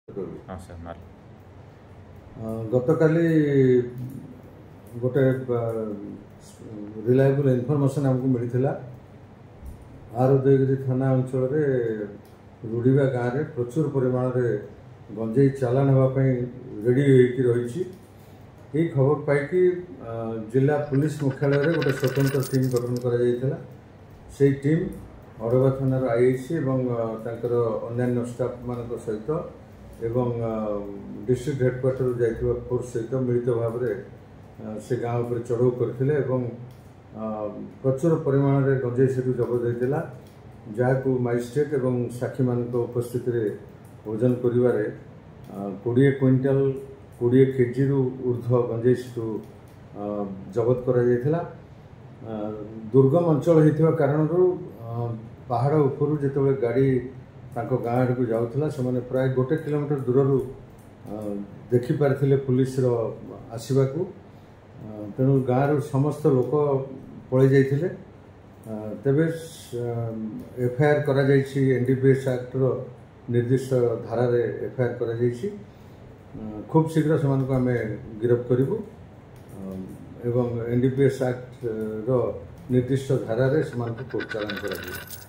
हाँ सर मार गतकाली गोटे रिलायबल इनफॉरमेशन हमको मिलता आर उदयगिरी थाना अंचल रूढ़ीवा गाँव में प्रचुर परिमाण में गंजेई चालान होगापी रेडी रही खबर पाई जिला पुलिस मुख्यालय गोटे स्वतंत्र टीम गठन कर टीम अड़वा थानार आईआईसी और अन्य स्टाफ मान सहित एवं डिस्ट्रिक्ट हेडक्वार्टर जाइए फोर्स सहित मिलित भाव में से गाँव पर चढ़ाऊ करते प्रचुर परिमाण में गंजेई से जबत होता जहाँ मजिस्ट्रेट और साक्षी मान उपस्थित ओजन कर 20 क्विंटाल 20 केजी ऊर्ध्व गंजेई से जबत कर दुर्गम अंचल होता कारण पहाड़ उपरू जो गाड़ी गाँव आड़ को जाऊला से प्राय 1 किलोमीटर दूर देखिपारे पुलिस आसवा तेणु गाँव समस्त लोक पलि जाते तेबे एफआईआर करा एनडीपीएस एक्ट निर्दिष्ट धारा एफआईआर करा खूब शीघ्र से आम गिरफ्त करूँ एवं एनडीपीएस एक्ट निर्दिष्ट धारा से कोर्ट चालान करा।